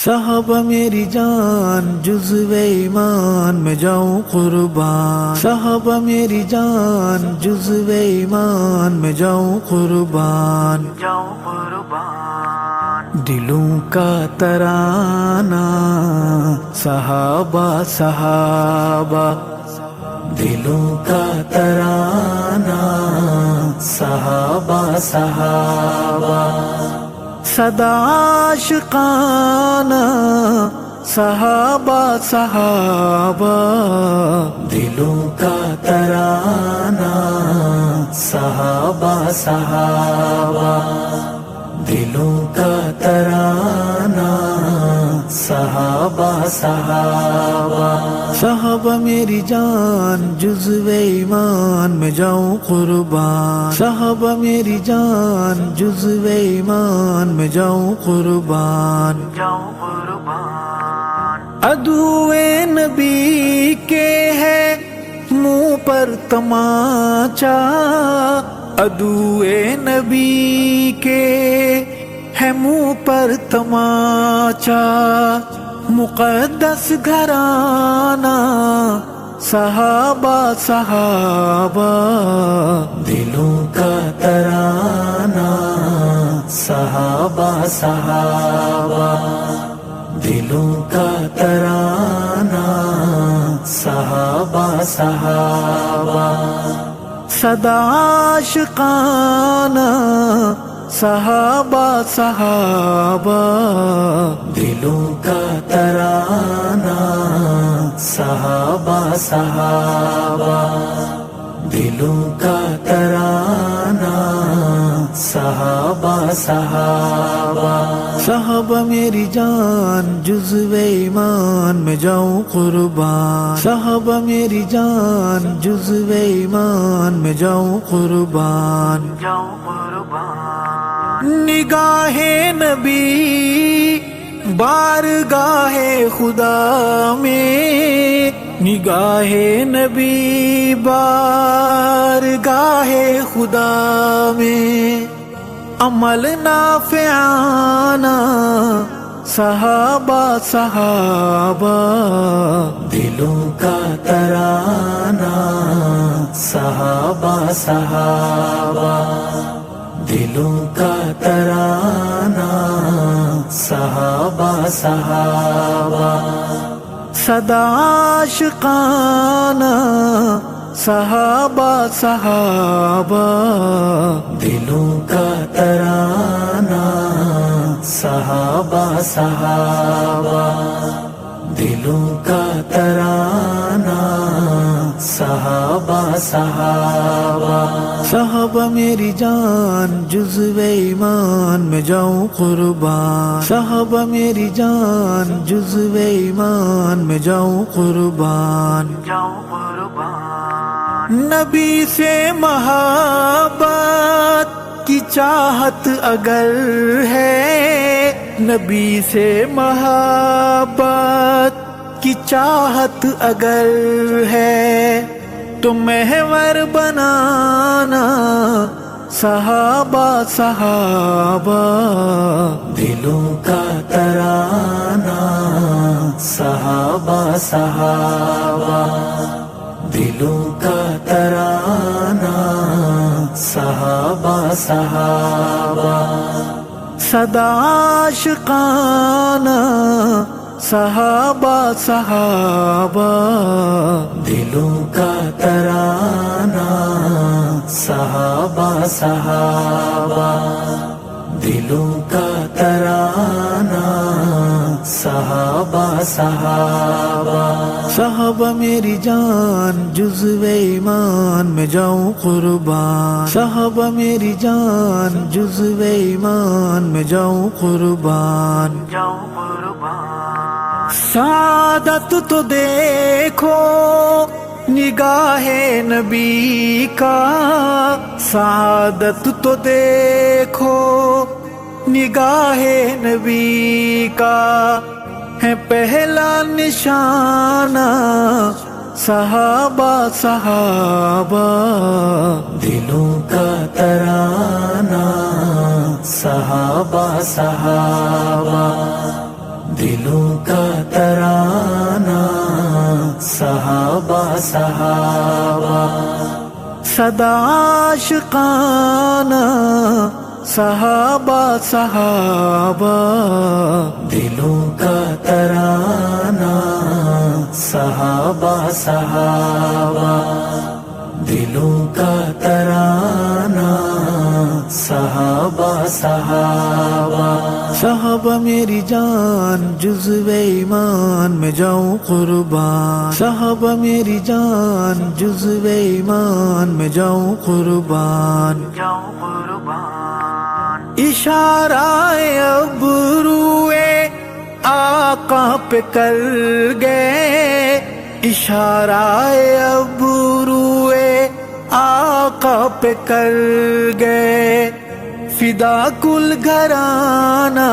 صحابہ میری جان جزو ایمان میں جاؤں قربان، صحابہ میری جان جزو ایمان میں جاؤں قربان، دلوں کا ترانہ صحابہ صحابہ، دلوں کا ترانہ صحابہ صحابہ، صدا عاشقانہ صحابہ صحابہ، دلوں کا ترانہ صحابہ صحابہ، دلوں کا ترانہ صحابہ صحابہ، صحابہ میری جان جزو ایمان میں جاؤں قربان، صحابہ میری جان جزو ایمان میں جاؤں قربان، عدو نبی کے ہے منہ پر تماچا، عدو نبی کے ہے منہ پر تماچا، مقدس گھرانہ صحابہ صحابہ، دلوں کا ترانہ صحابہ صحابہ، دلوں کا ترانہ صحابہ صحابہ، صدا عاشقانہ صحابہ صحابہ، دلوں کا ترانہ صحابہ صحابہ، دلوں کا ترانہ صحابہ صحابہ، صحابہ میری جان جزو ایمان میں جاؤں قربان، صحابہ میری جان جزو ایمان میں جاؤں قربان، نگاہ نبی بارگاہ خدا میں، نگاہ نبی بارگاہ خدا میں، عمل نافعانہ صحابہ صحابہ، دلوں کا ترانہ صحابہ صحابہ، دلوں کا ترانہ صحابہ صحابہ، صدا عاشقانہ صحابہ صحابہ، دلوں کا ترانہ صحابہ صحابہ، دلوں کا ترانہ صحابہ صحابہ، صحابہ میری جان جزو ایمان میں جاؤں قربان، صحابہ میری جان جزو ایمان میں جاؤں قربان، نبی سے محبت کی چاہت اگر ہے، نبی سے محبت کی چاہت اگر ہے، تو محور بنانا صحابہ صحابہ، دلوں کا ترانہ صحابہ صحابہ، دلوں کا ترانہ صحابہ صحابہ، صدا عاشقانہ صحابہ صحابہ، دلوں کا ترانہ صحابہ صحابہ، دلوں کا ترانہ صحابہ صحابہ، صحابہ میری جان جزو ایمان میں جاؤں قربان، صحابہ میری جان جزو ایمان میں جاؤں قربان، سعادت تو دیکھو نگاہ نبی کا، سعادت تو دیکھو نگاہ نبی کا، ہے پہلا نشانہ صحابہ صحابہ، دلوں کا ترانہ صحابہ صحابہ، دل دلوں کا ترانہ صحابہ صحابہ صدا عاشقانہ صحابہ صحابہ دلوں کا ترانہ صحابہ صحابہ دلوں کا ترانہ صحابہ صحابہ صحابہ میری جان جزو ایمان میں جاؤں قربان صحابہ میری جان جزو ایمان میں جاؤں قربان اشارہ ابروئے آقا پہ کر گئے اشارہ ابروئے آقا پہ کر گئے فدا کل گھرانہ